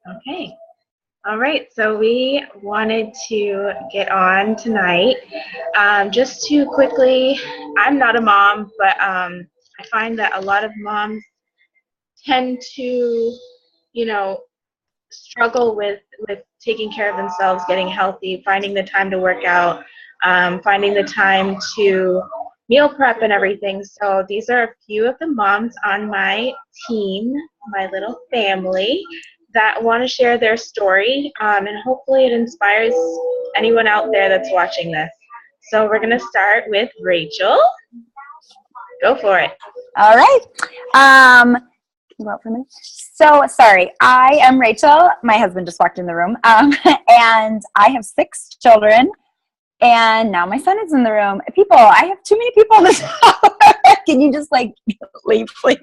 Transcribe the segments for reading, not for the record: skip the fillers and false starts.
Okay. All right. So we wanted to get on tonight. Just to quickly, I'm not a mom, but I find that a lot of moms tend to, you know, struggle with taking care of themselves, getting healthy, finding the time to work out, finding the time to meal prep and everything. So these are a few of the moms on my team, my little family, that want to share their story, and hopefully it inspires anyone out there that's watching this. So we're going to start with Rachel. Go for it. All right. Can you go out for a minute? So, sorry. I am Rachel. My husband just walked in the room. And I have 6 children. And now my son is in the room. People, I have too many people in this house. Can you just leave, please?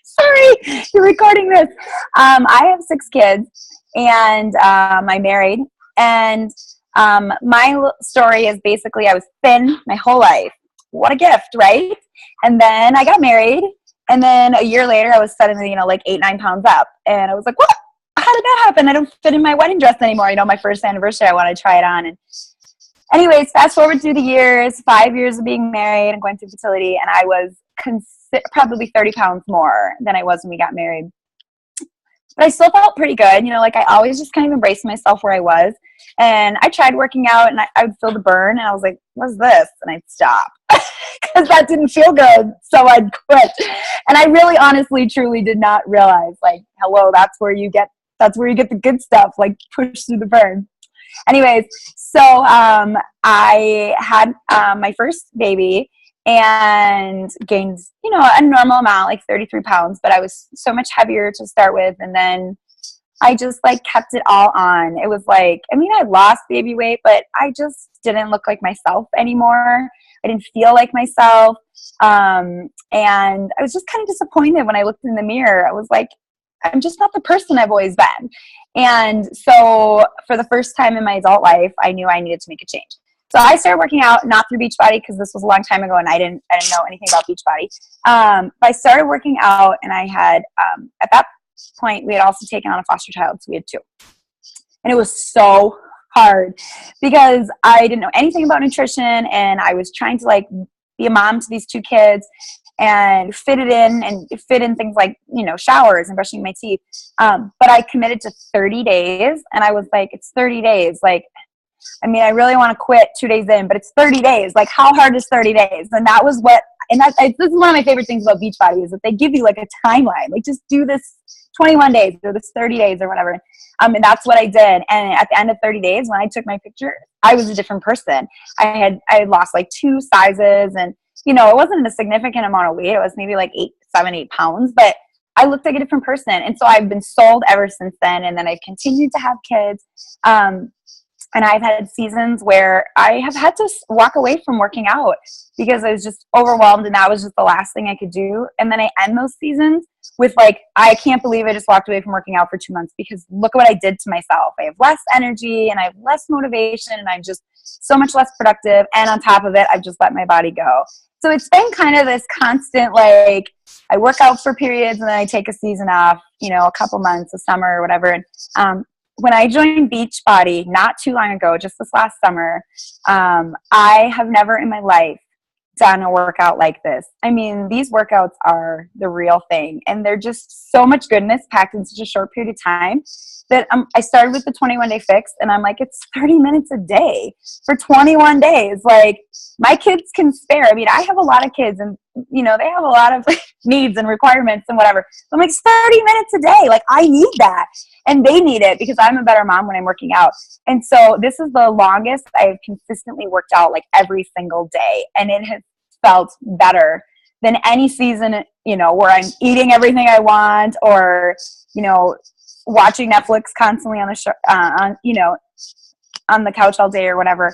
Sorry, you're recording this. I have 6 kids, and I'm married. And my story is basically I was thin my whole life. What a gift, right? And then I got married, and then a year later I was suddenly, 8-9 pounds up, and I was like, what? How did that happen? I don't fit in my wedding dress anymore. My first anniversary, I wanted to try it on. And anyways, fast forward through the years, 5 years of being married and going through fertility, and I was probably 30 pounds more than I was when we got married. But I still felt pretty good. I always just kind of embraced myself where I was. And I tried working out, and I would feel the burn, and I was like, what's this? And I'd stop because that didn't feel good. So I'd quit. And I really, honestly, truly did not realize, hello, that's where you get the good stuff, push through the burn. Anyways, so I had my first baby and gained, a normal amount, 33 pounds, but I was so much heavier to start with. And then I just kept it all on. It was I lost baby weight, but I just didn't look like myself anymore. I didn't feel like myself. And I was just kind of disappointed when I looked in the mirror. I was like, I'm just not the person I've always been. And so for the first time in my adult life, I knew I needed to make a change. So I started working out, not through Beachbody, because this was a long time ago and I didn't know anything about Beachbody. But I started working out, and I had, at that point, we had also taken on a foster child, so we had 2. And it was so hard because I didn't know anything about nutrition, and I was trying to be a mom to these 2 kids and fit in things like, showers and brushing my teeth. But I committed to 30 days, and I was like, it's 30 days. I really want to quit 2 days in, but it's 30 days. How hard is 30 days? And that was this is one of my favorite things about Beachbody, is that they give you a timeline. Just do this 21 days or this 30 days or whatever. And that's what I did. And at the end of 30 days, when I took my picture, I was a different person. I had lost 2 sizes, and it wasn't a significant amount of weight. It was maybe 8 pounds, but I looked like a different person. And so I've been sold ever since then. And then I've continued to have kids. And I've had seasons where I have had to walk away from working out because I was just overwhelmed, and that was just the last thing I could do. And then I end those seasons with I can't believe I just walked away from working out for 2 months because look what I did to myself. I have less energy, and I have less motivation, and I'm just so much less productive. And on top of it, I've just let my body go. So it's been kind of this constant, I work out for periods, and then I take a season off, a couple months, a summer or whatever. And when I joined Beachbody not too long ago, just this last summer, I have never in my life done a workout like this. These workouts are the real thing, and they're just so much goodness packed in such a short period of time that I started with the 21-day fix, and I'm like, it's 30 minutes a day for 21 days. My kids can spare. I have a lot of kids, and they have a lot of needs and requirements and whatever. So I'm like, it's 30 minutes a day. I need that. And they need it because I'm a better mom when I'm working out. And so this is the longest I've consistently worked out every single day. And it has felt better than any season, where I'm eating everything I want or, watching Netflix constantly on the show, on the couch all day or whatever.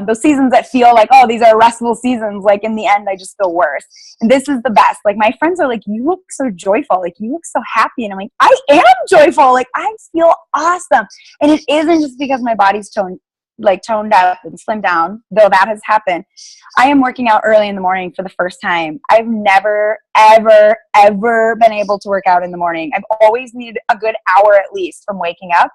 Those seasons that feel oh, these are restful seasons, in the end, I just feel worse. And this is the best. My friends are like, you look so joyful. You look so happy. And I'm like, I am joyful. I feel awesome. And it isn't just because my body's like toned up and slimmed down, though that has happened. I am working out early in the morning for the first time. I've never, ever, ever been able to work out in the morning. I've always needed a good hour at least from waking up.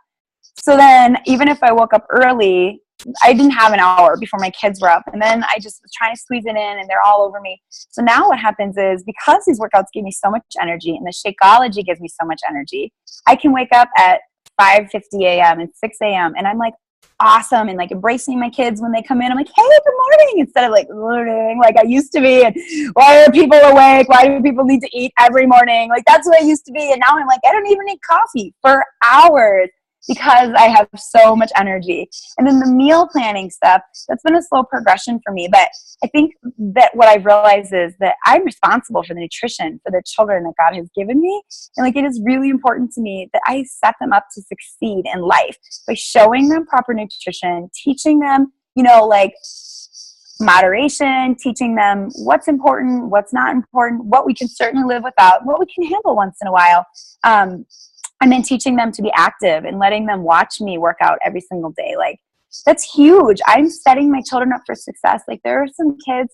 So then even if I woke up early, I didn't have an hour before my kids were up. And then I just was trying to squeeze it in and they're all over me. So now what happens is, because these workouts give me so much energy and the Shakeology gives me so much energy, I can wake up at 5:50 a.m. and 6 a.m. and I'm like awesome and like embracing my kids when they come in. I'm like, hey, good morning, instead of like learning like I used to be. And why are people awake? Why do people need to eat every morning? Like that's what I used to be. And now I'm like, I don't even need coffee for hours, because I have so much energy. And then the meal planning stuff, that's been a slow progression for me. But I think that what I've realized is that I'm responsible for the nutrition for the children that God has given me. And like, it is really important to me that I set them up to succeed in life by showing them proper nutrition, teaching them, you know, like moderation, teaching them what's important, what's not important, what we can certainly live without, what we can handle once in a while. And then teaching them to be active and letting them watch me work out every single day. Like, that's huge. I'm setting my children up for success. Like, there are some kids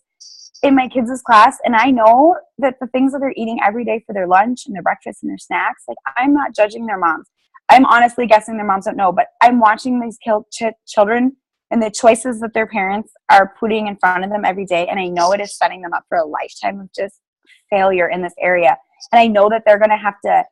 in my kids' class, and I know that the things that they're eating every day for their lunch and their breakfast and their snacks, like, I'm not judging their moms. I'm honestly guessing their moms don't know, but I'm watching these children and the choices that their parents are putting in front of them every day, and I know it is setting them up for a lifetime of just failure in this area. And I know that they're going to have to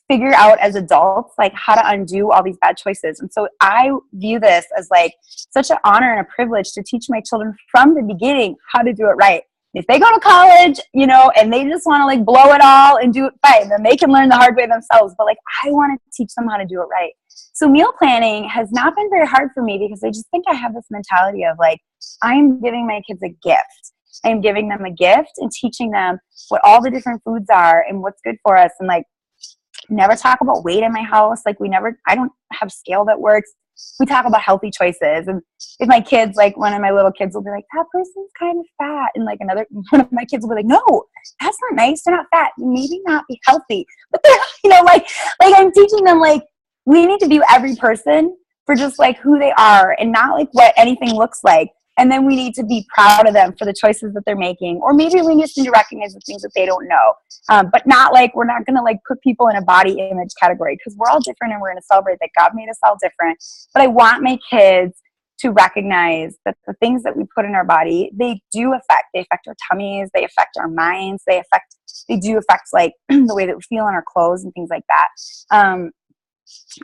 figure out as adults like how to undo all these bad choices. And so I view this as like such an honor and a privilege to teach my children from the beginning how to do it right. If they go to college, you know, and they just want to like blow it all and do it fine, then they can learn the hard way themselves. But like, I want to teach them how to do it right. So meal planning has not been very hard for me, because I just think I have this mentality of like, I'm giving my kids a gift. I'm giving them a gift and teaching them what all the different foods are and what's good for us. And like, never talk about weight in my house. Like, I don't have scale that works. We talk about healthy choices. And if my kids, like one of my little kids will be like, that person's kind of fat. And like another one of my kids will be like, no, that's not nice. They're not fat. Maybe not be healthy. But they're, you know, like I'm teaching them, like, we need to view every person for just like who they are and not like what anything looks like. And then we need to be proud of them for the choices that they're making. Or maybe we just need to recognize the things that they don't know. But not like, we're not going to like put people in a body image category, because we're all different and we're going to celebrate that God made us all different. But I want my kids to recognize that the things that we put in our body, they affect our tummies, they affect our minds, they do affect like the way that we feel in our clothes and things like that.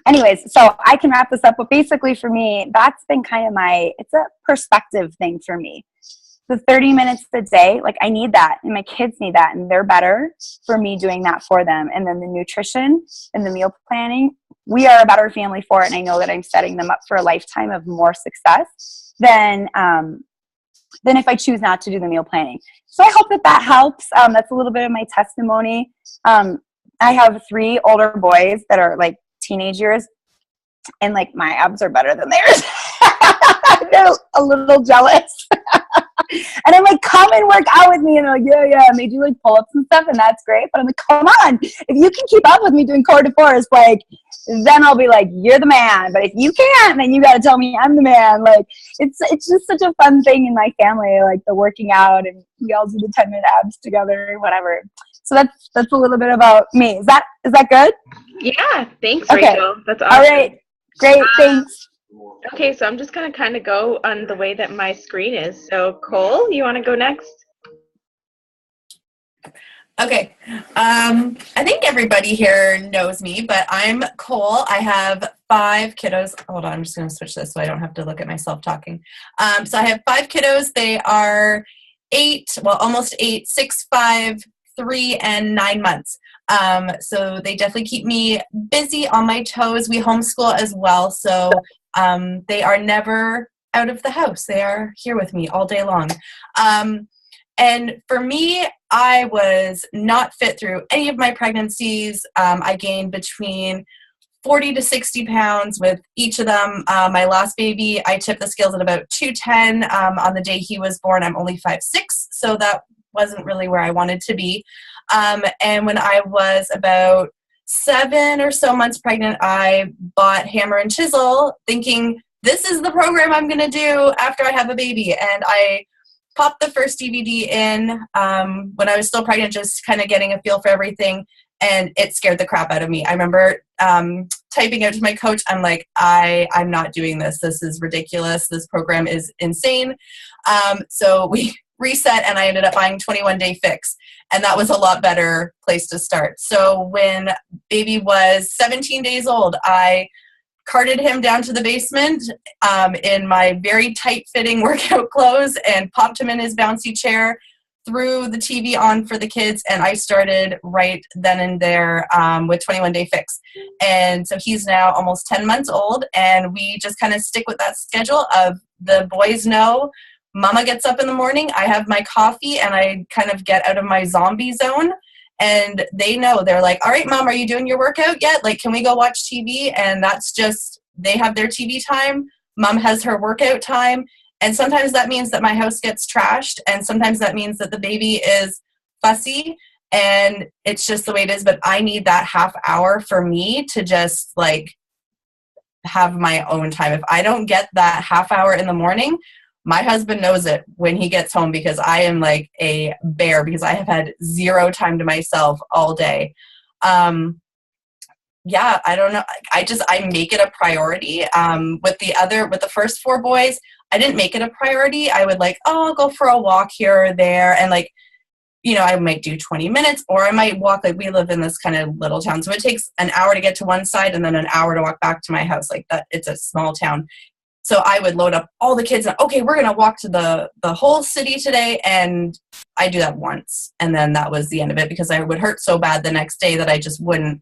Anyways, so I can wrap this up, but basically for me, that's been kind of it's a perspective thing for me. The 30 minutes a day, like, I need that, and my kids need that, and they're better for me doing that for them. And then the nutrition and the meal planning, we are a better family for it, and I know that I'm setting them up for a lifetime of more success than if I choose not to do the meal planning. So I hope that helps. That's a little bit of my testimony. I have 3 older boys that are like teenage years, and like my abs are better than theirs. They're a little jealous. And I'm like, come and work out with me. And they're like, yeah. And they do like pull-ups and stuff, and that's great. But I'm like, come on. If you can keep up with me doing core de force, like, then I'll be like, you're the man. But if you can't, then you got to tell me I'm the man. Like, it's just such a fun thing in my family, like the working out, and we all do the 10-minute abs together, whatever. So that's a little bit about me. Is that good? Yeah, thanks, Okay. Rachel. That's awesome. All right. Great. Thanks. Okay, so I'm just going to kind of go on the way that my screen is. So, Cole, you want to go next? Okay. I think everybody here knows me, but I'm Cole. I have 5 kiddos. Hold on, I'm just going to switch this so I don't have to look at myself talking. So I have 5 kiddos. They are almost 8, 6, 5, 3, and 9 months. So they definitely keep me busy, on my toes. We homeschool as well, so they are never out of the house. They are here with me all day long. And for me, I was not fit through any of my pregnancies. I gained between 40 to 60 pounds with each of them. My last baby, I tipped the scales at about 210. On the day he was born, I'm only 5'6", so that wasn't really where I wanted to be. And when I was about 7 or so months pregnant, I bought hammer and chisel, thinking this is the program I'm going to do after I have a baby. And I popped the first DVD in when I was still pregnant, just kind of getting a feel for everything. And it scared the crap out of me. I remember typing out to my coach, I'm like, I'm not doing this. This is ridiculous. This program is insane. So we reset, and I ended up buying 21 Day Fix. And that was a lot better place to start. So when baby was 17 days old, I carted him down to the basement in my very tight-fitting workout clothes and popped him in his bouncy chair, threw the TV on for the kids, and I started right then and there with 21 Day Fix. And so he's now almost 10 months old, and we just kind of stick with that schedule of the boys know Mama gets up in the morning, I have my coffee, and I kind of get out of my zombie zone. And they know, they're like, all right, Mom, are you doing your workout yet? Like, can we go watch TV? And that's just, they have their TV time. Mom has her workout time. And sometimes that means that my house gets trashed. And sometimes that means that the baby is fussy. And it's just the way it is. But I need that half hour for me to just like have my own time. If I don't get that half hour in the morning, my husband knows it when he gets home, because I am like a bear, because I have had zero time to myself all day. Yeah, I don't know. I make it a priority. With the first 4 boys, I didn't make it a priority. I would like, I'll go for a walk here or there. And like, I might do 20 minutes, or I might walk. Like, we live in this kind of little town, so it takes an hour to get to one side and then an hour to walk back to my house. Like that, it's a small town. So I would load up all the kids and, okay, we're going to walk to the whole city today. And I do that once. And then that was the end of it, because I would hurt so bad the next day that I just wouldn't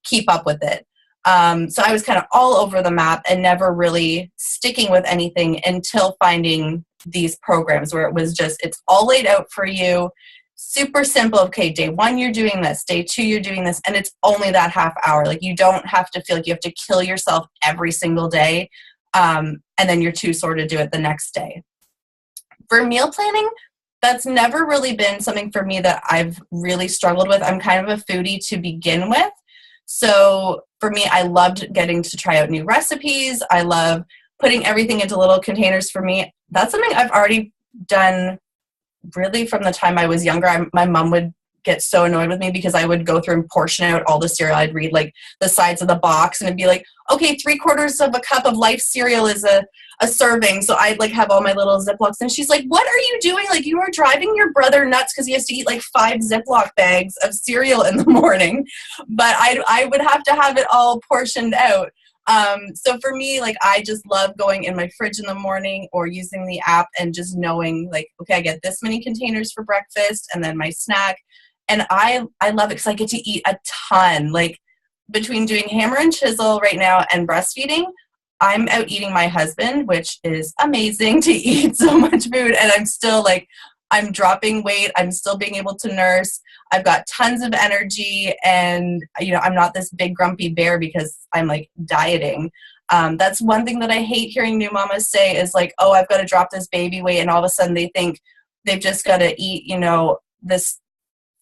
keep up with it. So I was kind of all over the map and never really sticking with anything until finding these programs where it was just, it's all laid out for you. Super simple. Okay, day 1, you're doing this. Day 2, you're doing this. And it's only that half hour. Like, you don't have to feel like you have to kill yourself every single day. And then you're too sore to do it the next day. For meal planning, that's never really been something for me that I've really struggled with. I'm kind of a foodie to begin with. So for me, I loved getting to try out new recipes. I love putting everything into little containers. For me, that's something I've already done really from the time I was younger. My mom would get so annoyed with me because I would go through and portion out all the cereal. I'd read like the sides of the box, and it'd be like, okay, 3/4 of a cup of Life cereal is a serving. So I'd like have all my little Ziplocs, and she's like, what are you doing? Like, you are driving your brother nuts because he has to eat like 5 Ziploc bags of cereal in the morning. But I would have to have it all portioned out. So for me, like, I just love going in my fridge in the morning or using the app and just knowing like, okay, I get this many containers for breakfast and then my snack. And I love it because I get to eat a ton. Like, between doing hammer and chisel right now and breastfeeding, I'm out eating my husband, which is amazing to eat so much food. And I'm still like, I'm dropping weight. I'm still being able to nurse. I've got tons of energy, and, I'm not this big grumpy bear because I'm like dieting. That's one thing that I hate hearing new mamas say is like, oh, I've got to drop this baby weight. And all of a sudden they think they've just got to eat, this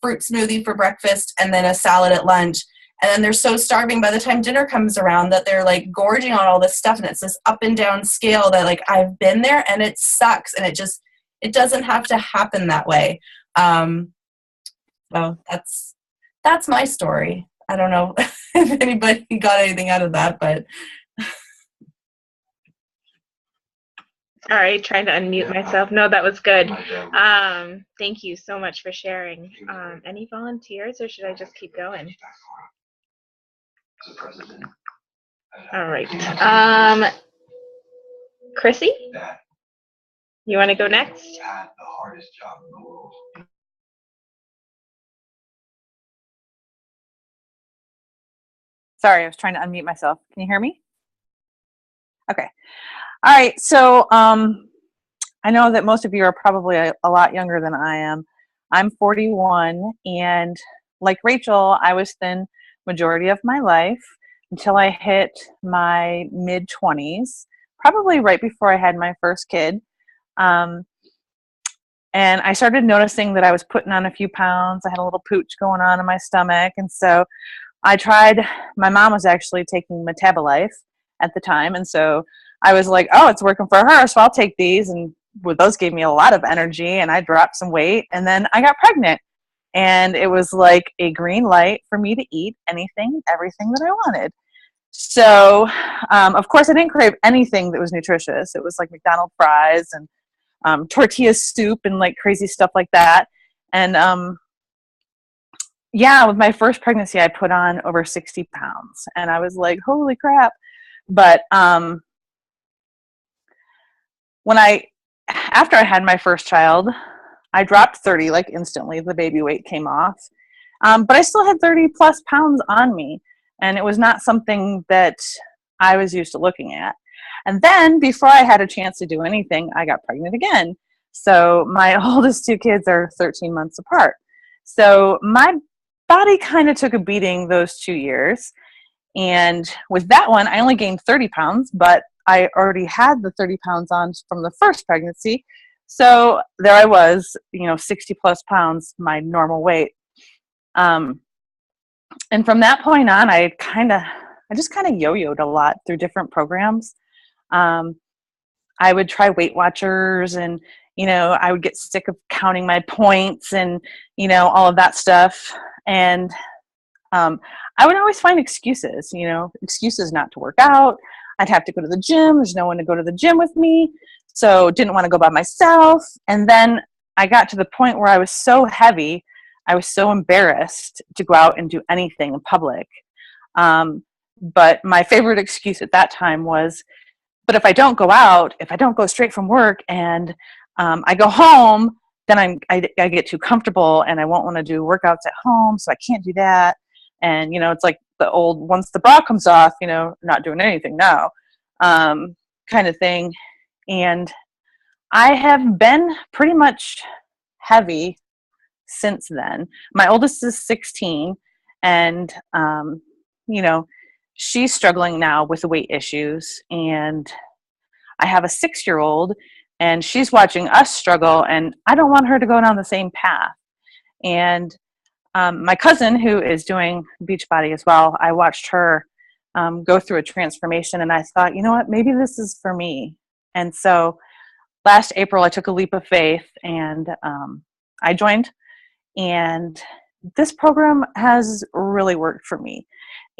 fruit smoothie for breakfast and then a salad at lunch. And then they're so starving by the time dinner comes around that they're like gorging on all this stuff. And it's this up and down scale that like I've been there, and it sucks. And it doesn't have to happen that way. So that's my story. I don't know if anybody got anything out of that, but. All right, trying to unmute myself. No, that was good. Thank you so much for sharing. Any volunteers, or should I just keep going? All right. Chrissy, you want to go next? Sorry, I was trying to unmute myself. Can you hear me? Okay. All right. So I know that most of you are probably a lot younger than I am. I'm 41, and like Rachel, I was thin majority of my life until I hit my mid-20s, probably right before I had my first kid. And I started noticing that I was putting on a few pounds. I had a little pooch going on in my stomach. And so I tried, my mom was actually taking Metabolife at the time. And so I was like, oh, it's working for her, so I'll take these. And those gave me a lot of energy, and I dropped some weight, and then I got pregnant. And it was like a green light for me to eat anything, everything that I wanted. So, of course, I didn't crave anything that was nutritious. It was like McDonald's fries and tortilla soup and like crazy stuff like that. And yeah, with my first pregnancy, I put on over 60 pounds, and I was like, holy crap. But after I had my first child, I dropped 30 like instantly. The baby weight came off. But I still had 30 plus pounds on me, and it was not something that I was used to looking at. And then before I had a chance to do anything, I got pregnant again. So my oldest two kids are 13 months apart. So my body kind of took a beating those 2 years. And with that one, I only gained 30 pounds, but I already had the 30 pounds on from the first pregnancy. So there I was, 60 plus pounds, my normal weight. And from that point on, I just kind of yo-yoed a lot through different programs. I would try Weight Watchers, and, I would get sick of counting my points and, all of that stuff. And I would always find excuses not to work out. I'd have to go to the gym. There's no one to go to the gym with me. So didn't want to go by myself. And then I got to the point where I was so heavy, I was so embarrassed to go out and do anything in public. But my favorite excuse at that time was, but if I don't go out, if I don't go straight from work and I go home, then I get too comfortable and I won't want to do workouts at home. So I can't do that. And, it's like the old, once the bra comes off, not doing anything now, kind of thing. And I have been pretty much heavy since then. My oldest is 16, and, she's struggling now with the weight issues. And I have a 6-year-old, and she's watching us struggle, and I don't want her to go down the same path. And my cousin, who is doing Beachbody as well, I watched her go through a transformation, and I thought, you know what, maybe this is for me. And so last April, I took a leap of faith, and I joined, and this program has really worked for me.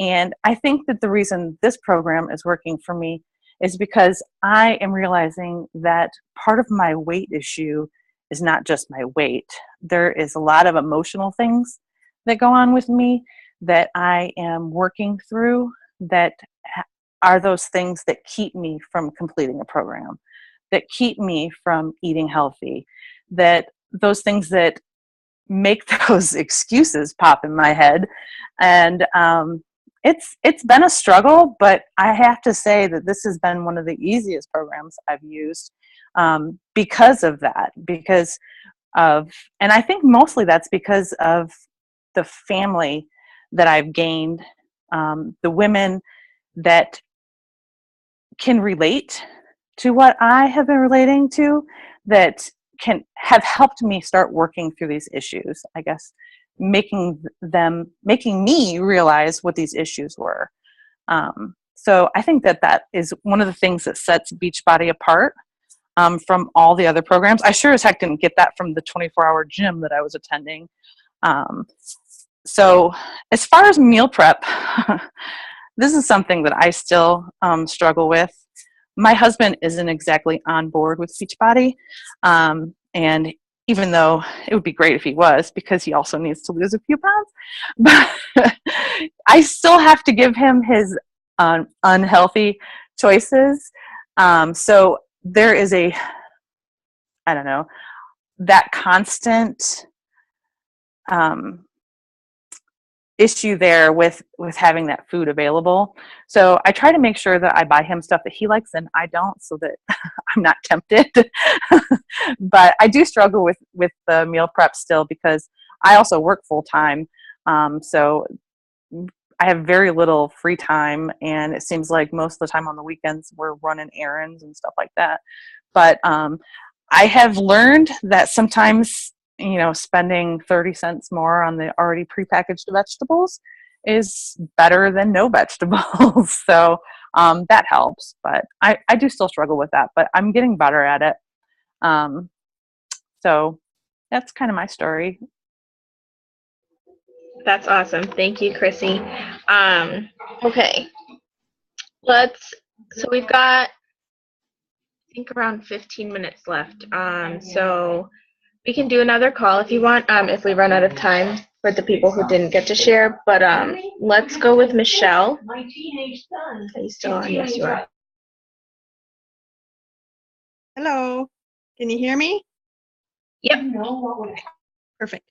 And I think that the reason this program is working for me is because I am realizing that part of my weight issue is not just my weight. There is a lot of emotional things that go on with me that I am working through, that are those things that keep me from completing a program, that keep me from eating healthy, that those things that make those excuses pop in my head. And it's been a struggle, but I have to say that this has been one of the easiest programs I've used because of that, and I think mostly that's because of the family that I've gained, the women that can relate to what I have been relating to, that have helped me start working through these issues, I guess, making me realize what these issues were. So I think that is one of the things that sets Beachbody apart from all the other programs. I sure as heck didn't get that from the 24-hour gym that I was attending. So as far as meal prep, this is something that I still struggle with. My husband isn't exactly on board with Beachbody, and even though it would be great if he was, because he also needs to lose a few pounds, but I still have to give him his unhealthy choices. So there is that constant issue there with having that food available. So I try to make sure that I buy him stuff that he likes and I don't, so that I'm not tempted. But I do struggle with the meal prep still, because I also work full time. So I have very little free time, and it seems like most of the time on the weekends we're running errands and stuff like that. But I have learned that sometimes, spending 30 cents more on the already prepackaged vegetables is better than no vegetables. So that helps, but I do still struggle with that, but I'm getting better at it. So that's kind of my story. That's awesome. Thank you, Chrissy. Okay, so we've got, I think, around 15 minutes left. So we can do another call if you want, if we run out of time for the people who didn't get to share. But let's go with Michelle. Are you still on? Yes, you are. Hello, can you hear me? Yep. Perfect.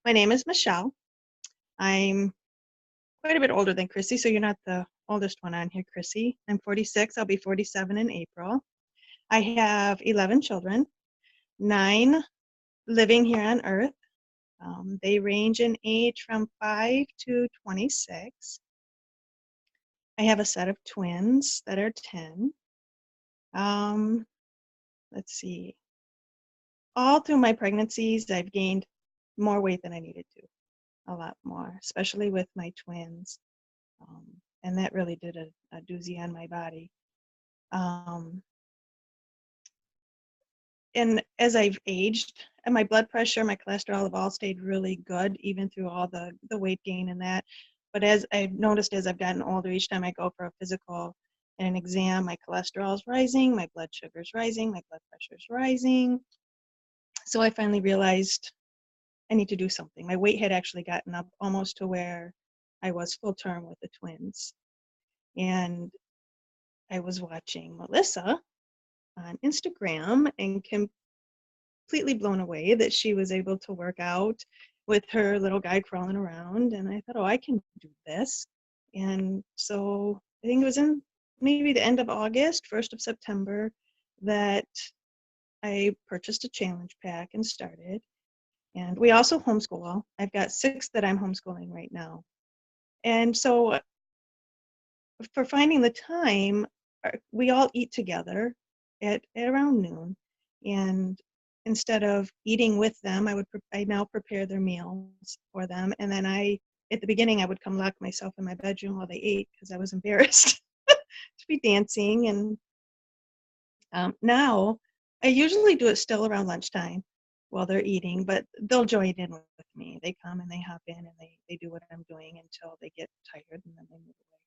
My name is Michelle. I'm quite a bit older than Chrissy, so you're not the oldest one on here, Chrissy. I'm 46. I'll be 47 in April. I have 11 children, 9 living here on Earth. They range in age from 5 to 26. I have a set of twins that are 10. Let's see. All through my pregnancies, I've gained more weight than I needed to, a lot more, especially with my twins. And that really did a doozy on my body. And as I've aged, and my blood pressure, my cholesterol have all stayed really good, even through all the weight gain and that. But as I've noticed, as I've gotten older, each time I go for a physical and an exam, my cholesterol is rising, my blood sugar is rising, my blood pressure is rising. So I finally realized I need to do something. My weight had actually gotten up almost to where I was full term with the twins. And I was watching Melissa on Instagram and completely blown away that she was able to work out with her little guy crawling around. And I thought, oh, I can do this. And so I think it was in maybe the end of August, 1st of September, that I purchased a challenge pack and started. And we also homeschool. I've got 6 that I'm homeschooling right now. And so for finding the time, we all eat together at around noon. And instead of eating with them, I now prepare their meals for them. And then at the beginning, I would come lock myself in my bedroom while they ate because I was embarrassed to be dancing. And now I usually do it still around lunchtime while they're eating, but they'll join in with me. They come and they hop in and they do what I'm doing until they get tired, and then they move away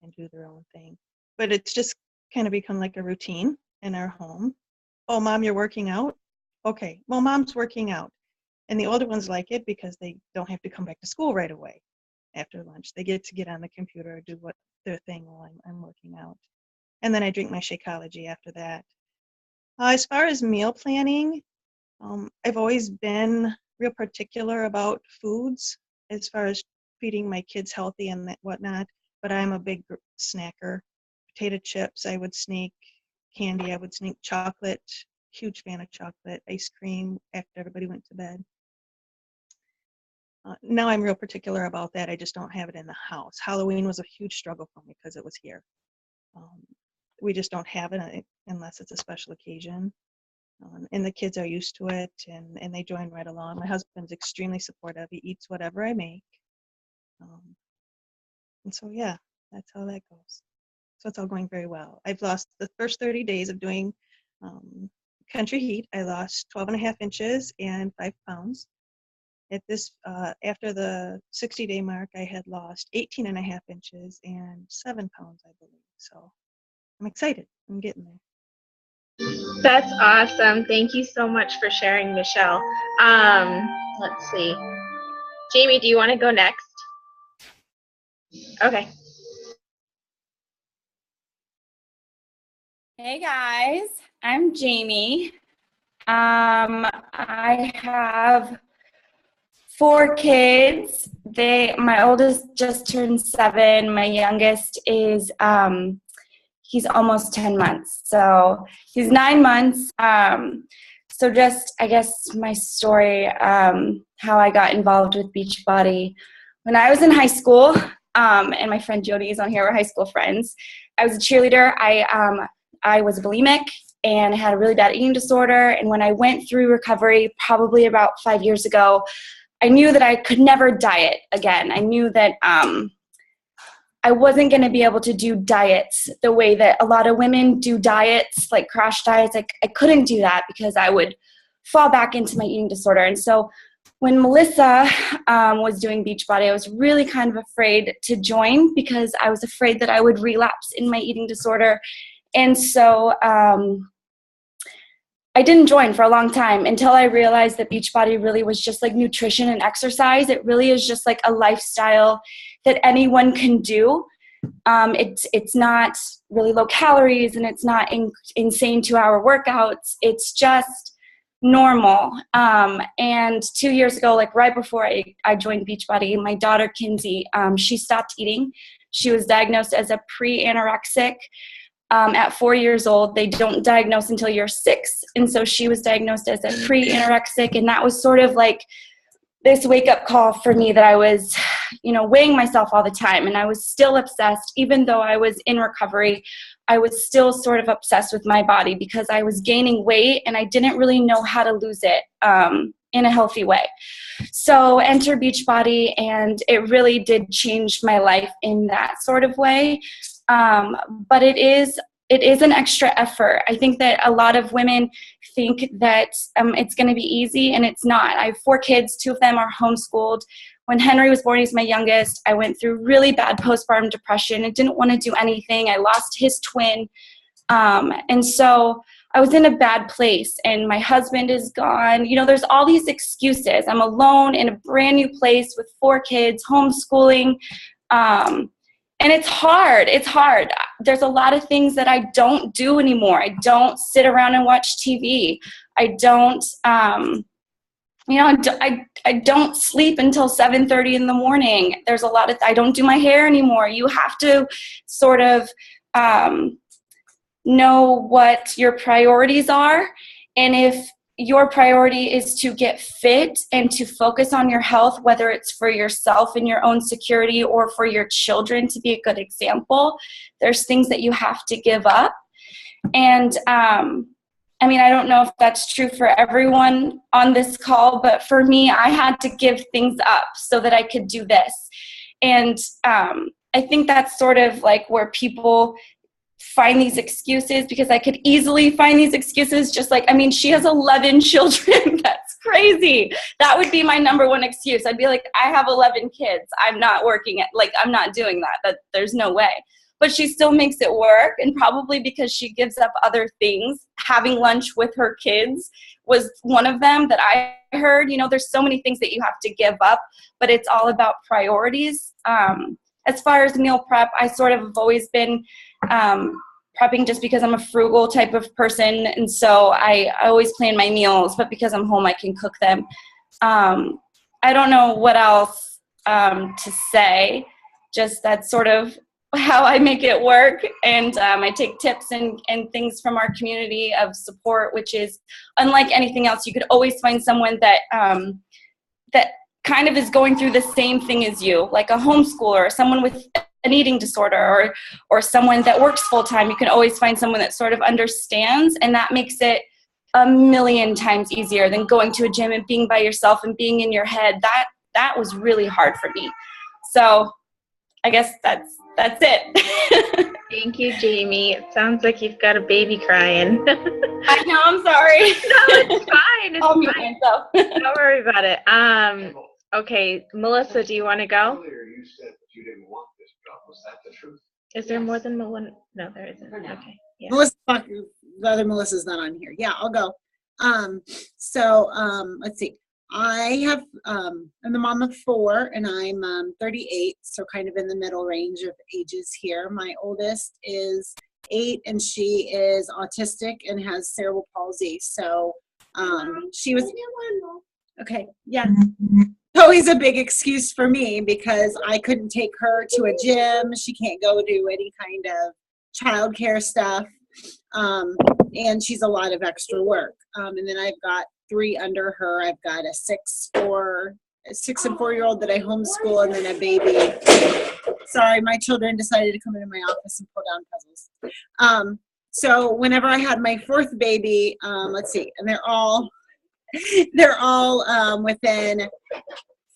and do their own thing. But it's just kind of become like a routine in our home. Oh, Mom, you're working out? Okay, well, Mom's working out. And the older ones like it because they don't have to come back to school right away after lunch. They get to get on the computer, do what their thing while I'm working out. And then I drink my Shakeology after that. As far as meal planning, I've always been real particular about foods as far as feeding my kids healthy and whatnot, but I'm a big snacker. Potato chips, I would sneak. Candy, I would sneak. Chocolate, huge fan of chocolate. Ice cream after everybody went to bed. Now I'm real particular about that. I just don't have it in the house. Halloween was a huge struggle for me because it was here. We just don't have it unless it's a special occasion. And the kids are used to it, and they join right along. My husband's extremely supportive. He eats whatever I make. And so, yeah, that's how that goes. So it's all going very well. I've lost the first 30 days of doing Country Heat. I lost 12 and a half inches and 5 pounds. After the 60-day mark, I had lost 18 and a half inches and 7 pounds, I believe. So I'm excited. I'm getting there. That's awesome. Thank you so much for sharing, Michelle. Let's see. Jamie, do you want to go next? Okay. Hey guys, I'm Jamie. I have 4 kids. My oldest just turned 7. My youngest is he's almost 10 months. So he's 9 months. So just, I guess, my story, how I got involved with Beachbody. When I was in high school, and my friend Jody is on here, we're high school friends. I was a cheerleader. I was bulimic and had a really bad eating disorder. And when I went through recovery, probably about 5 years ago, I knew that I could never diet again. I knew that I wasn't going to be able to do diets the way that a lot of women do diets, like crash diets. I couldn't do that because I would fall back into my eating disorder. And so when Melissa was doing Beachbody, I was really kind of afraid to join because I was afraid that I would relapse in my eating disorder. And so I didn't join for a long time until I realized that Beachbody really was just like nutrition and exercise. It really is just like a lifestyle that anyone can do. It's not really low calories, and it's not insane 2-hour workouts. It's just normal. And 2 years ago, like right before I joined Beachbody, my daughter Kinsey, she stopped eating. She was diagnosed as a pre-anorexic. At 4 years old. They don't diagnose until you're 6. And so she was diagnosed as a pre-anorexic. And that was sort of like this wake-up call for me that I was, weighing myself all the time. And I was still obsessed. Even though I was in recovery, I was still sort of obsessed with my body because I was gaining weight and I didn't really know how to lose it in a healthy way. So enter Beachbody, and it really did change my life in that sort of way. But it is an extra effort. I think that a lot of women think that it's going to be easy, and it's not. I have 4 kids. 2 of them are homeschooled. When Henry was born, he's my youngest. I went through really bad postpartum depression. I didn't want to do anything. I lost his twin. And so I was in a bad place, and my husband is gone. There's all these excuses. I'm alone in a brand new place with 4 kids, homeschooling. And it's hard. It's hard. There's a lot of things that I don't do anymore. I don't sit around and watch TV. I don't, I don't sleep until 7:30 in the morning. There's a lot of, I don't do my hair anymore. You have to sort of know what your priorities are. And if your priority is to get fit and to focus on your health, whether it's for yourself and your own security or for your children to be a good example, there's things that you have to give up. And I don't know if that's true for everyone on this call, but for me, I had to give things up so that I could do this. And I think that's sort of like where people find these excuses, because I could easily find these excuses, just like, she has 11 children. That's crazy. That would be my number one excuse. I'd be like, I have 11 kids. I'm not working I'm not doing that. There's no way. But she still makes it work, and probably because she gives up other things. Having lunch with her kids was one of them that I heard. There's so many things that you have to give up, but it's all about priorities. As far as meal prep, I sort of have always been prepping just because I'm a frugal type of person, and so I always plan my meals, but because I'm home I can cook them. I don't know what else to say, just that's sort of how I make it work. And I take tips and things from our community of support, which is unlike anything else. You could always find someone that that kind of is going through the same thing as you, like a homeschooler, someone with an eating disorder, or someone that works full-time. You can always find someone that sort of understands, and that makes it a million times easier than going to a gym and being by yourself and being in your head. That was really hard for me. So I guess that's it. Thank you, Jamie. It sounds like you've got a baby crying. I know, I'm sorry. No, it's fine. It's I'll mute fine. myself. Don't worry about it. Okay, Melissa, do you want to go? Earlier you said that you didn't want this job. Was that the truth? Is there more than one? No, there isn't. Okay. Yeah. Melissa, the other Melissa's not on here. Yeah, I'll go. Let's see. I'm the mom of 4, and I'm 38, so kind of in the middle range of ages here. My oldest is 8, and she is autistic and has cerebral palsy. So she was okay. Yeah. Always a big excuse for me because I couldn't take her to a gym. She can't go do any kind of childcare stuff, and she's a lot of extra work. And then I've got 3 under her. I've got a 6 and 4-year-old that I homeschool, and then a baby. Sorry, my children decided to come into my office and pull down puzzles. So whenever I had my 4th baby, let's see, and they're all within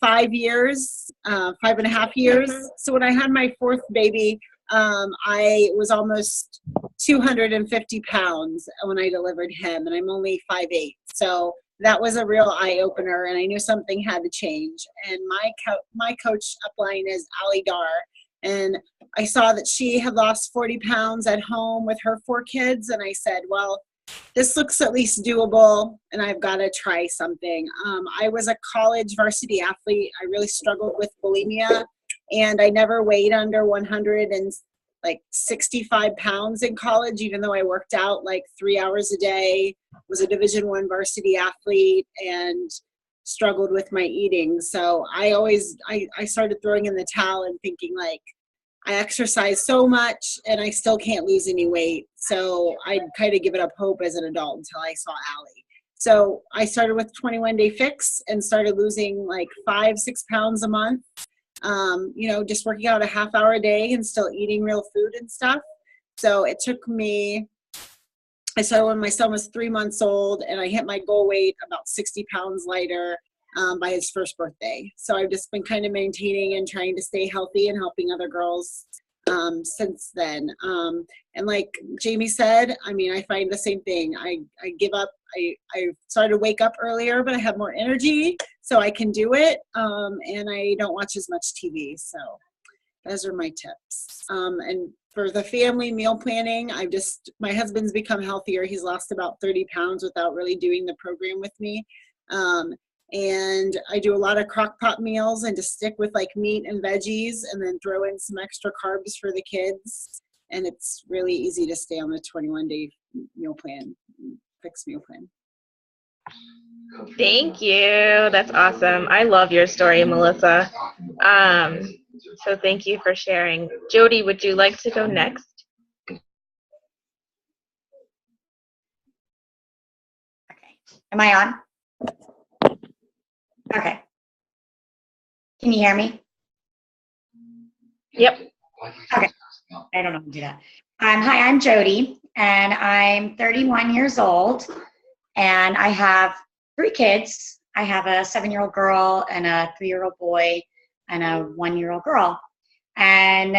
5 years, 5.5 years. So when I had my fourth baby, I was almost 250 pounds when I delivered him, and I'm only 5'8". So that was a real eye opener, and I knew something had to change. And my coach upline is Ali Dar, and I saw that she had lost 40 pounds at home with her 4 kids, and I said, well, this looks at least doable, and I've got to try something. I was a college varsity athlete. I really struggled with bulimia, and I never weighed under 165 pounds in college, even though I worked out like 3 hours a day, was a Division I varsity athlete, and struggled with my eating. So I started throwing in the towel and thinking, like, I exercise so much and I still can't lose any weight. So I kind of given up hope as an adult until I saw Allie. So I started with 21 Day Fix and started losing like 5-6 pounds a month. Just working out a half hour a day and still eating real food and stuff. So it took me, I started when my son was 3 months old, and I hit my goal weight about 60 pounds lighter by his first birthday. So I've just been kind of maintaining and trying to stay healthy and helping other girls since then. And like Jamie said, I mean, I find the same thing. I give up. I started to wake up earlier, but I have more energy, so I can do it. And I don't watch as much TV. So those are my tips. And for the family meal planning, my husband's become healthier. He's lost about 30 pounds without really doing the program with me. And I do a lot of crock pot meals and just stick with like meat and veggies, and then throw in some extra carbs for the kids. And it's really easy to stay on the 21-day meal plan, fixed meal plan. Thank you. That's awesome. I love your story, Melissa. So thank you for sharing. Jody, would you like to go next? Okay. Am I on? Okay. Can you hear me? Yep. Okay. I don't know how to do that. Hi, I'm Jody, and I'm 31 years old, and I have 3 kids. I have a 7-year-old girl and a 3-year-old boy and a 1-year-old girl. And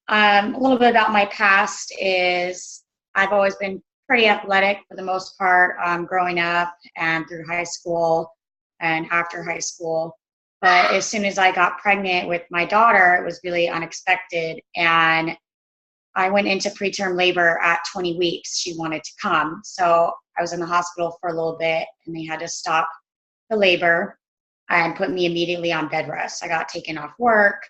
a little bit about my past is I've always been pretty athletic for the most part, growing up and through high school and after high school. But as soon as I got pregnant with my daughter, it was really unexpected. And I went into preterm labor at 20 weeks. She wanted to come. So I was in the hospital for a little bit, and they had to stop the labor and put me immediately on bed rest. I got taken off work,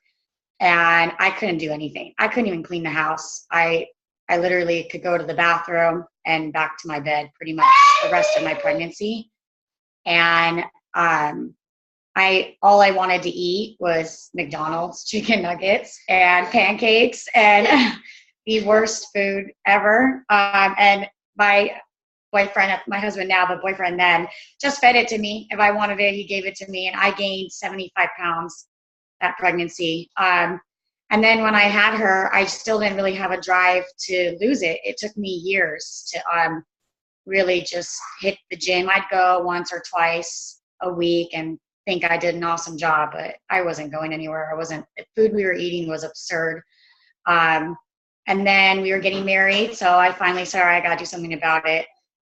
and I couldn't do anything. I couldn't even clean the house. I literally could go to the bathroom and back to my bed pretty much the rest of my pregnancy. And all I wanted to eat was McDonald's chicken nuggets and pancakes and the worst food ever. And my boyfriend, my husband now, but boyfriend then, just fed it to me. If I wanted it, he gave it to me, and I gained 75 pounds that pregnancy. And then when I had her, I still didn't really have a drive to lose it. It took me years to really just hit the gym. I'd go once or twice a week and think I did an awesome job, but I wasn't going anywhere. The food we were eating was absurd. And then we were getting married, so I finally said, all right, I gotta do something about it.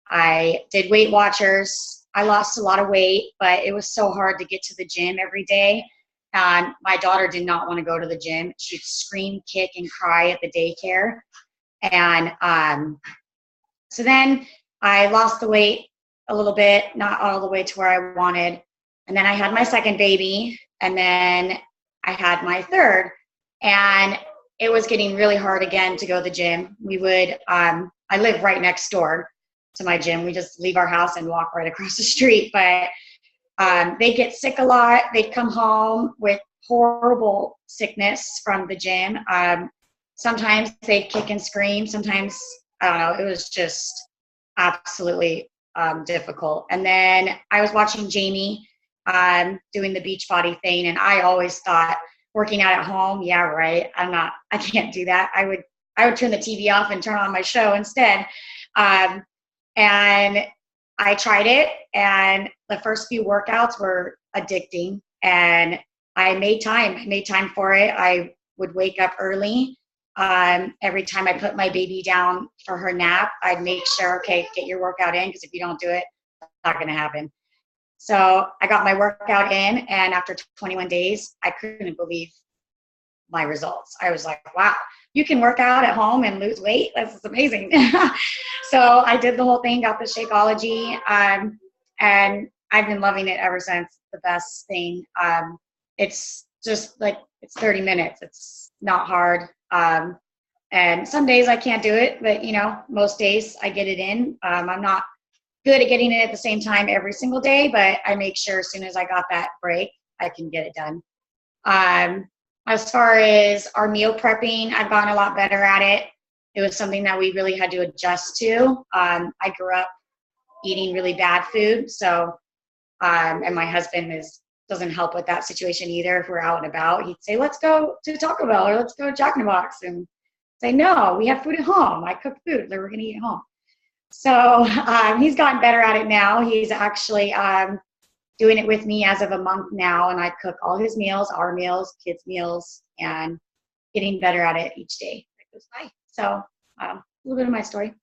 I did Weight Watchers. I lost a lot of weight, but it was so hard to get to the gym every day. And my daughter did not want to go to the gym. She'd scream, kick, and cry at the daycare. And so then I lost the weight a little bit, not all the way to where I wanted. And then I had my second baby, and then I had my third. And it was getting really hard again to go to the gym. We would, I live right next door to my gym. We just leave our house and walk right across the street. But they get sick a lot. They'd come home with horrible sickness from the gym. Sometimes they'd kick and scream. Sometimes, I don't know, it was just absolutely difficult. And then I was watching Jamie doing the Beachbody thing, and I always thought, working out at home, yeah, right, I can't do that. I would turn the TV off and turn on my show instead. And I tried it, and the first few workouts were addicting. And I made time. I made time for it. I would wake up early. Every time I put my baby down for her nap, I'd make sure, okay, get your workout in, because if you don't do it, it's not going to happen. So I got my workout in, and after 21 days, I couldn't believe my results. I was like, wow, you can work out at home and lose weight? This is amazing. So I did the whole thing, got the Shakeology, and I've been loving it ever since. The best thing. It's just like, it's 30 minutes. It's not hard. And some days I can't do it, but most days I get it in. I'm not good at getting it at the same time every single day, but I make sure as soon as I got that break, I can get it done. As far as our meal prepping, I've gotten a lot better at it. It was something that we really had to adjust to. I grew up eating really bad food, so and my husband doesn't help with that situation either. If we're out and about, he'd say, let's go to Taco Bell or let's go to Jack in the Box, and say, no, we have food at home. I cook food that we're going to eat at home. So he's gotten better at it now. He's actually doing it with me as of a month now, and I cook all his meals, our meals, kids' meals, and getting better at it each day that goes by. So a little bit of my story.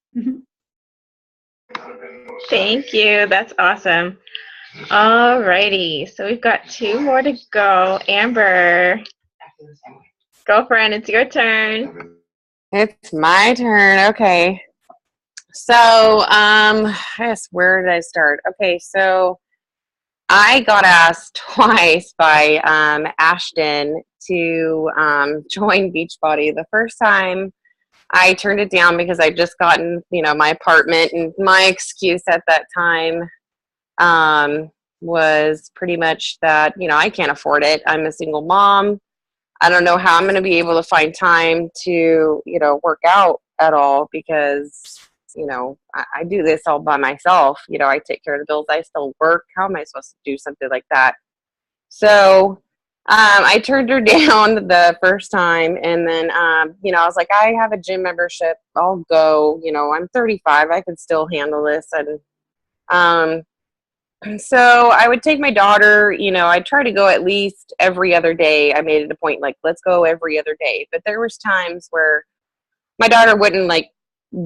Thank you. That's awesome. All righty. So we've got 2 more to go. Amber, girlfriend, it's your turn. It's my turn. Okay. So, I guess, where did I start? Okay, so I got asked twice by Ashton to join Beachbody. The first time I turned it down because I'd just gotten, my apartment, and my excuse at that time was pretty much that, I can't afford it. I'm a single mom. I don't know how I'm going to be able to find time to, work out at all, because, I do this all by myself. I take care of the bills. I still work. How am I supposed to do something like that? So I turned her down the first time. And then, I was like, I have a gym membership. I'll go. I'm 35. I could still handle this. And so I would take my daughter, I'd try to go at least every other day. I made it a point, like, let's go every other day. But there was times where my daughter wouldn't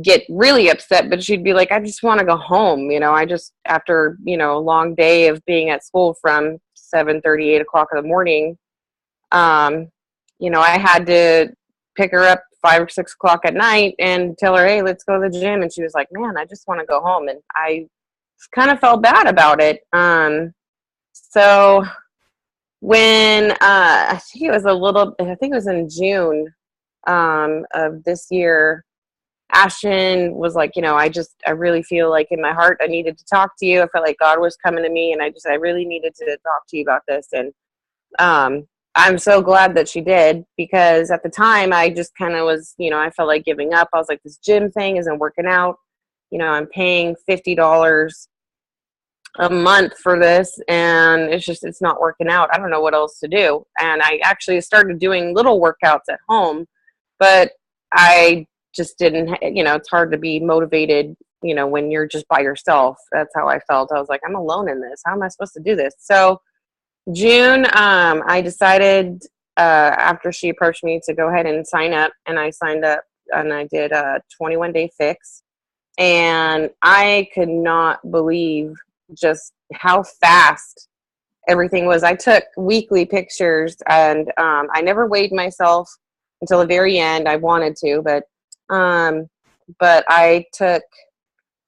get really upset, but she'd be like, I just want to go home. I just, after, a long day of being at school from 7:30, 8 o'clock in the morning, I had to pick her up 5 or 6 o'clock at night and tell her, hey, let's go to the gym. And she was like, man, I just want to go home. And I kind of felt bad about it. So when I think it was in June of this year, Ashton was like, I really feel like in my heart I needed to talk to you. I felt like God was coming to me, and I really needed to talk to you about this. And I'm so glad that she did, because at the time I just kind of was, I felt like giving up. I was like, this gym thing isn't working out. I'm paying $50 a month for this, and it's not working out. I don't know what else to do. And I actually started doing little workouts at home, but I just didn't, it's hard to be motivated, when you're just by yourself. That's how I felt. I was like, I'm alone in this. How am I supposed to do this? So June, I decided, after she approached me, to go ahead and sign up, and I signed up, and I did a 21-day fix, and I could not believe just how fast everything was. I took weekly pictures, and I never weighed myself until the very end. I wanted to, but I took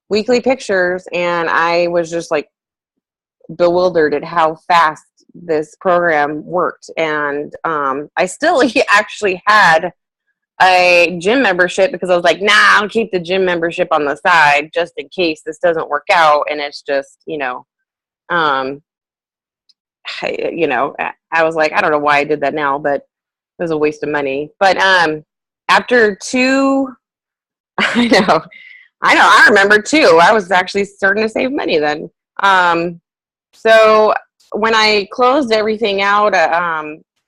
weekly pictures, and I was just like bewildered at how fast this program worked. And I still actually had a gym membership, because I was like, nah, I'll keep the gym membership on the side just in case this doesn't work out. And it's just, I was like, I don't know why I did that now, but it was a waste of money. But after 2, I remember 2. I was actually starting to save money then. So when I closed everything out,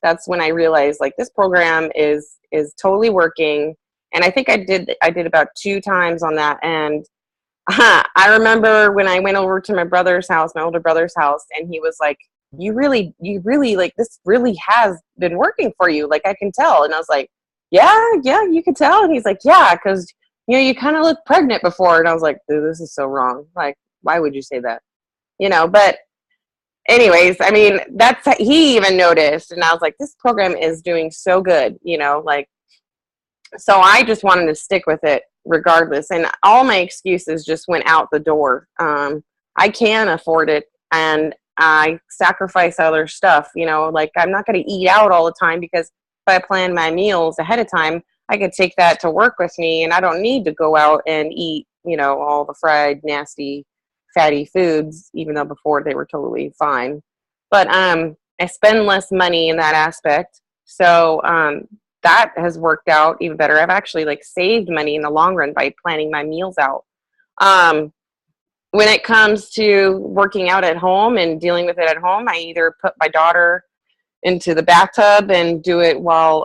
that's when I realized, like, this program is totally working. And I think I did about 2 times on that. And I remember when I went over to my older brother's house, and he was like, you really like, this really has been working for you. Like, I can tell. And I was like, yeah, you can tell. And he's like, yeah, because, you know, you kind of looked pregnant before. And I was like, dude, this is so wrong. Like, why would you say that? You know, but anyways, I mean, he even noticed. And I was like, this program is doing so good, you know, like, so I just wanted to stick with it regardless. And all my excuses just went out the door. I can afford it, and I sacrifice other stuff, you know, like, I'm not going to eat out all the time, because if I plan my meals ahead of time, I could take that to work with me, and I don't need to go out and eat, you know, all the fried, nasty, fatty foods, even though before they were totally fine. But I spend less money in that aspect. So that has worked out even better. I've actually like saved money in the long run by planning my meals out. When it comes to working out at home and dealing with it at home, I either put my daughter into the bathtub and do it while,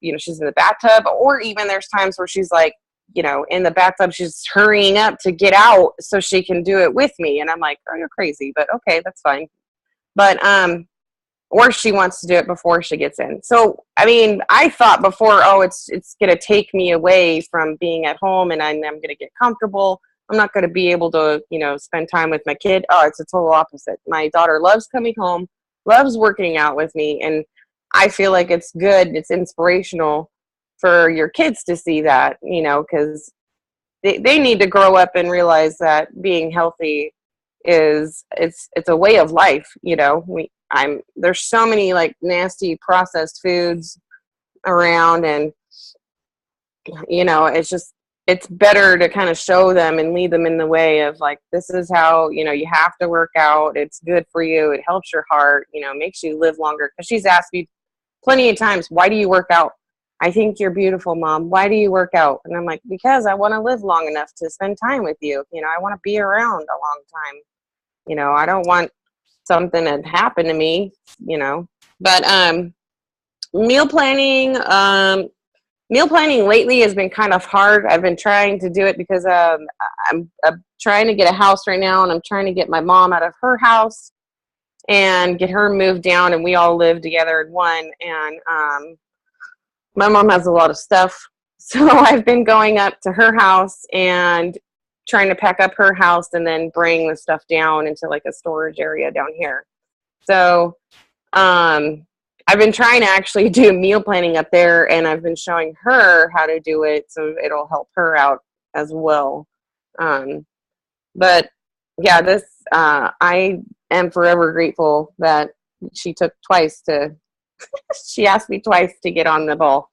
you know, she's in the bathtub, or even there's times where she's like, you know, in the bathtub, she's hurrying up to get out so she can do it with me. And I'm like, oh, you're crazy, but okay, that's fine. But, or she wants to do it before she gets in. So, I mean, I thought before, oh, it's going to take me away from being at home, and I'm going to get comfortable. I'm not going to be able to, you know, spend time with my kid. Oh, it's a total opposite. My daughter loves coming home, loves working out with me, and I feel like it's good. It's inspirational for your kids to see that, you know, because they need to grow up and realize that being healthy is it's a way of life. You know, there's so many like nasty processed foods around, and you know, it's better to kind of show them and lead them in the way of like, this is how, you know, you have to work out. It's good for you. It helps your heart, you know, makes you live longer. Because she's asked me plenty of times, why do you work out? I think you're beautiful, Mom. Why do you work out? And I'm like, because I want to live long enough to spend time with you. You know, I want to be around a long time. You know, I don't want something to happen to me, you know. But meal planning lately has been kind of hard. I've been trying to do it because I'm trying to get a house right now, and I'm trying to get my mom out of her house and get her moved down, and we all live together in one. And my mom has a lot of stuff, so I've been going up to her house and trying to pack up her house and then bring the stuff down into like a storage area down here. So I've been trying to actually do meal planning up there, and I've been showing her how to do it, so it'll help her out as well. But yeah, this I am forever grateful that she took twice to she asked me twice to get on the ball.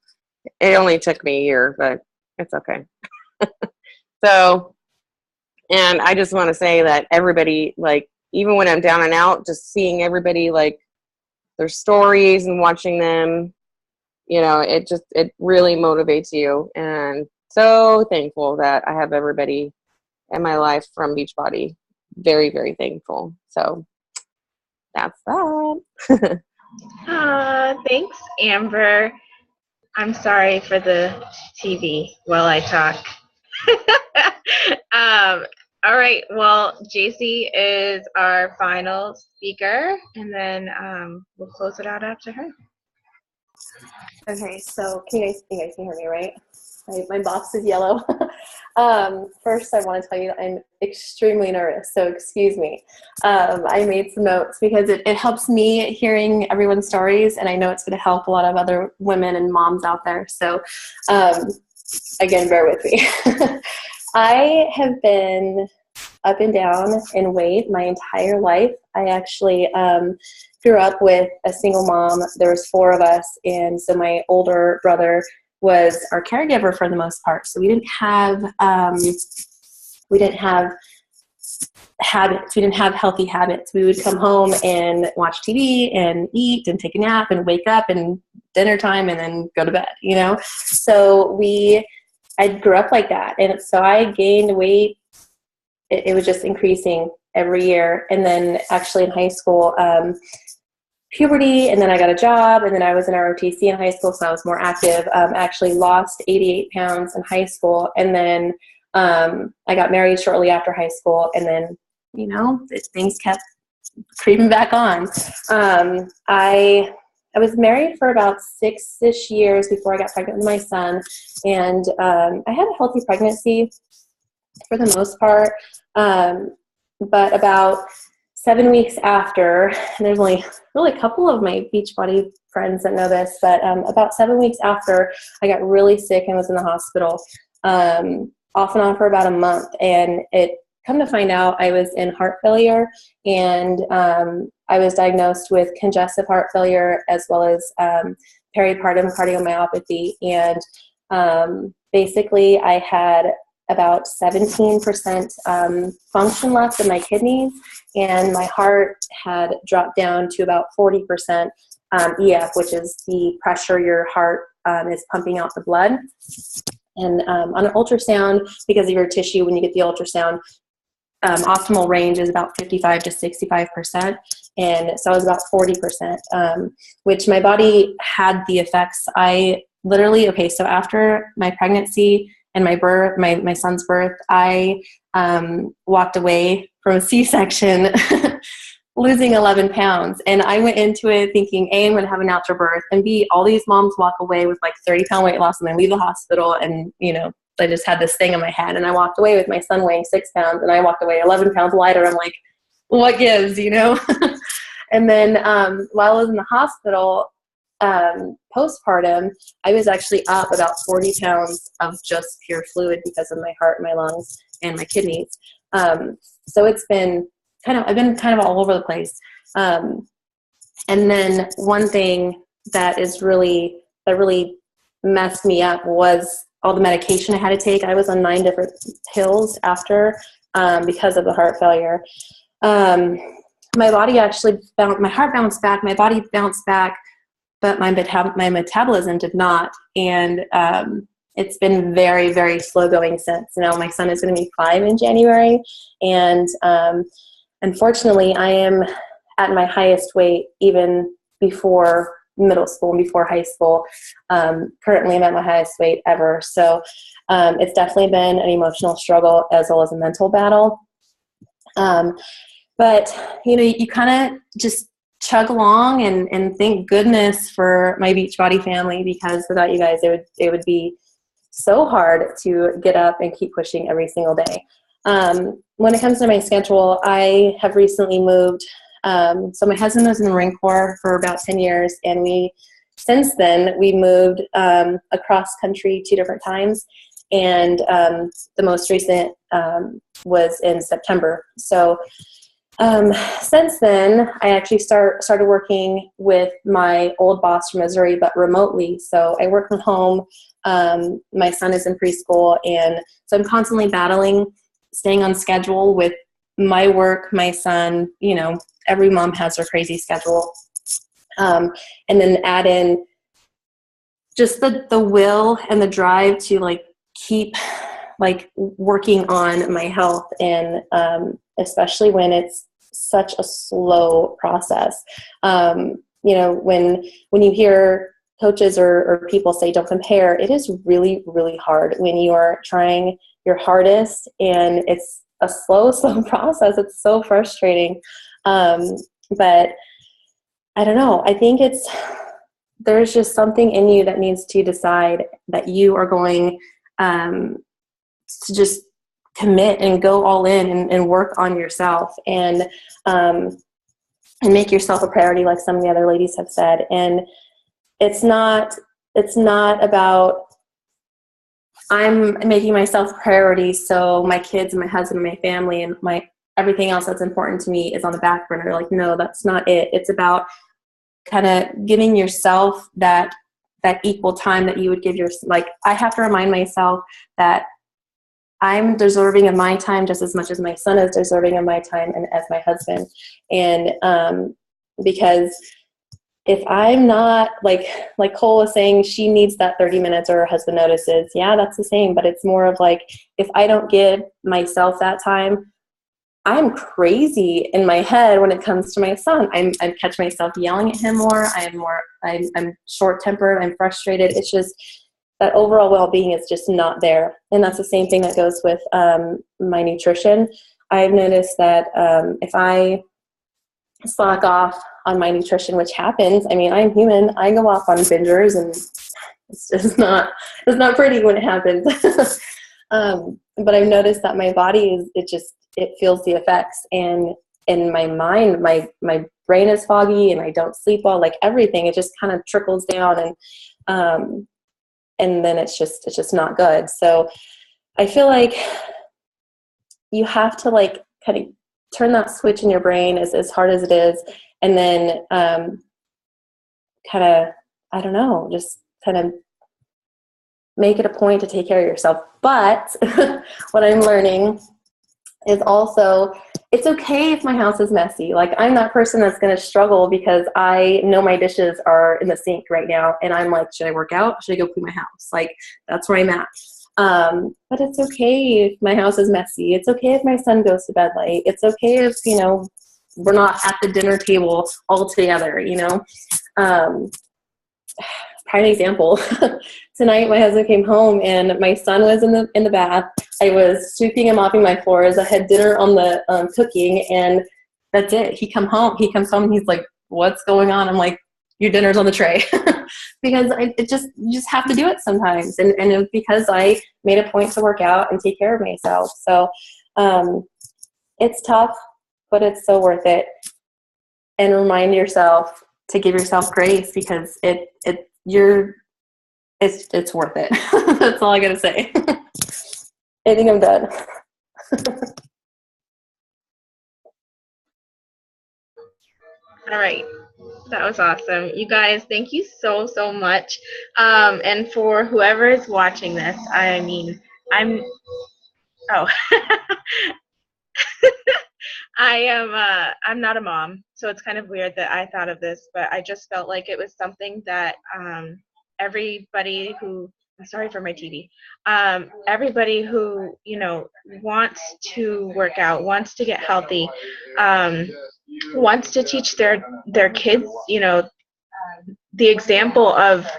It only took me a year, but it's okay. So, and I just want to say that everybody, like, even when I'm down and out, just seeing everybody, like, their stories and watching them, you know, it really motivates you. And so thankful that I have everybody in my life from Beachbody. Very, very thankful. So that's that. Thanks, Amber. I'm sorry for the TV while I talk. All right. Well, JC is our final speaker, and then we'll close it out after her. Okay. So you guys can hear me, right? My box is yellow. First, I want to tell you that I'm extremely nervous, so excuse me. I made some notes because it helps me hearing everyone's stories, and I know it's going to help a lot of other women and moms out there. So, again, bear with me. I have been up and down in weight my entire life. I actually grew up with a single mom. There was 4 of us, and so my older brother was our caregiver for the most part. So we didn't have habits. We didn't have healthy habits. We would come home and watch TV and eat and take a nap and wake up and dinner time and then go to bed, you know? So I grew up like that. And so I gained weight. It was just increasing every year. And then actually in high school, puberty, and then I got a job, and then I was in ROTC in high school, so I was more active. Actually lost 88 pounds in high school, and then I got married shortly after high school, and then, you know, things kept creeping back on. I was married for about 6-ish years before I got pregnant with my son, and I had a healthy pregnancy for the most part, but about 7 weeks after, and there's only really a couple of my Beachbody friends that know this, but about 7 weeks after, I got really sick and was in the hospital, off and on for about a month, and it come to find out I was in heart failure, and I was diagnosed with congestive heart failure as well as peripartum cardiomyopathy, and basically I had about 17% function left in my kidneys, and my heart had dropped down to about 40% EF, which is the pressure your heart is pumping out the blood. And on an ultrasound, because of your tissue, when you get the ultrasound, optimal range is about 55 to 65%. And so I was about 40%, which my body had the effects. I literally, so after my pregnancy and my birth, my son's birth, I walked away from a C-section losing 11 pounds. And I went into it thinking, A, I'm going to have a natural birth, and B, all these moms walk away with like 30-pound weight loss and they leave the hospital, and, I just had this thing in my head, and I walked away with my son weighing 6 pounds, and I walked away 11 pounds lighter. I'm like, what gives, And then while I was in the hospital, postpartum, I was actually up about 40 pounds of just pure fluid because of my heart, my lungs, and my kidneys. So it's been I've been kind of all over the place. And then one thing that really messed me up was all the medication I had to take. I was on 9 different pills after, because of the heart failure. My body actually my heart bounced back, my body bounced back, but my metabolism did not. And it's been very, very slow going since. Now my son is going to be 5 in January. And unfortunately, I am at my highest weight even before middle school and before high school. Currently, I'm at my highest weight ever. So it's definitely been an emotional struggle as well as a mental battle. But, you kind of just chug along and thank goodness for my Beachbody family, because without you guys, it would be so hard to get up and keep pushing every single day. When it comes to my schedule, I have recently moved. So my husband was in the Marine Corps for about 10 years, and since then we moved across country 2 different times, and the most recent was in September. So since then, I actually started working with my old boss from Missouri, but remotely. So I work from home. My son is in preschool, and so I'm constantly battling staying on schedule with my work, my son. Every mom has her crazy schedule. And then add in just the will and the drive to keep working on my health, and especially when it's such a slow process. When you hear coaches or people say don't compare, it is really, really hard when you are trying your hardest and it's a slow process. It's so frustrating. But I don't know. I think there's just something in you that needs to decide that you are going to just commit and go all in and work on yourself and make yourself a priority, like some of the other ladies have said. And it's not about I'm making myself a priority, so my kids and my husband and my family and everything else that's important to me is on the back burner. No, that's not it. It's about kind of giving yourself that equal time that you would give I have to remind myself that I'm deserving of my time just as much as my son is deserving of my time and as my husband. And because if I'm not, like Cole was saying, she needs that 30 minutes or her husband notices. Yeah, that's the same. But it's more of if I don't give myself that time, I'm crazy in my head when it comes to my son. I catch myself yelling at him more. I'm short-tempered. I'm frustrated. It's just that overall well-being is just not there. And that's the same thing that goes with my nutrition. I've noticed that if I slack off on my nutrition, which happens. I mean, I'm human. I go off on bingers, and it's just it's not pretty when it happens. But I've noticed that my body it feels the effects, and in my mind, my brain is foggy, and I don't sleep well, like everything, it just kind of trickles down, and then it's just not good. So I feel like you have to like kind of turn that switch in your brain as hard as it is, and then kind of, I don't know, just kind of make it a point to take care of yourself. But what I'm learning is also, it's okay if my house is messy. Like, I'm that person that's going to struggle because I know my dishes are in the sink right now, and I'm like, should I work out? Should I go clean my house? Like, that's where I'm at. But it's okay if my house is messy. It's okay if my son goes to bed late. It's okay if, we're not at the dinner table all together, Prime example. Tonight, my husband came home, and my son was in the bath. I was sweeping and mopping my floors. I had dinner on the cooking, and that's it. He comes home, and he's like, "What's going on?" I'm like, "Your dinner's on the tray," because you just have to do it sometimes. And it was because I made a point to work out and take care of myself. So it's tough, but it's so worth it. And remind yourself to give yourself grace, because it's worth it. That's all I gotta say. I think I'm done. All right. That was awesome. You guys, thank you so, so much. And for whoever is watching this, I'm I'm not a mom, so it's kind of weird that I thought of this, but I just felt like it was something that everybody who, I'm sorry for my TV, everybody who, wants to work out, wants to get healthy, wants to teach their kids, the example of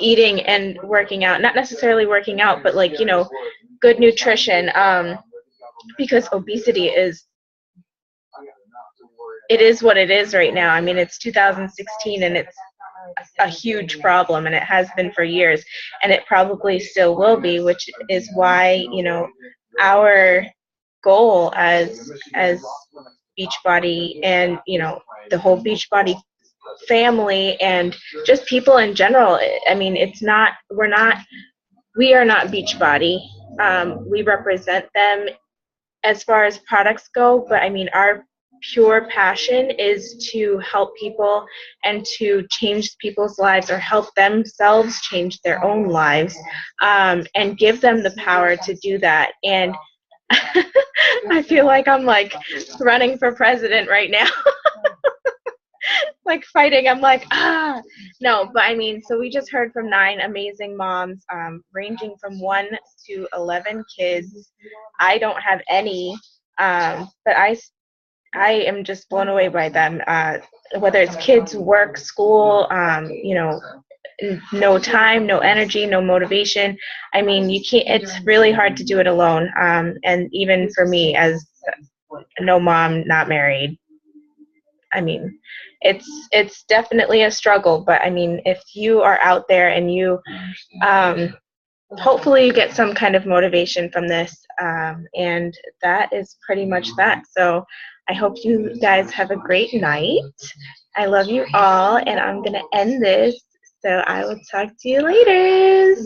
eating and working out, not necessarily working out, but like, good nutrition, because obesity is what it is right now. I mean, it's 2016, and it's a huge problem, and it has been for years, and it probably still will be, which is why, our goal as Beachbody, and the whole Beachbody family, and just people in general, I mean, we are not Beachbody. We represent them as far as products go, but I mean, our pure passion is to help people and to change people's lives, or help themselves change their own lives, and give them the power to do that. And I feel like I'm like running for president right now. Like fighting. I'm like, no, but I mean, so we just heard from 9 amazing moms, ranging from 1 to 11 kids. I don't have any, but I am just blown away by them. Whether it's kids, work, school, no time, no energy, no motivation. I mean, you can't. It's really hard to do it alone. And even for me, as no mom, not married, I mean, it's definitely a struggle. But I mean, if you are out there and you, hopefully you get some kind of motivation from this, and that is pretty much that. So I hope you guys have a great night. I love you all, and I'm gonna end this. So I will talk to you later.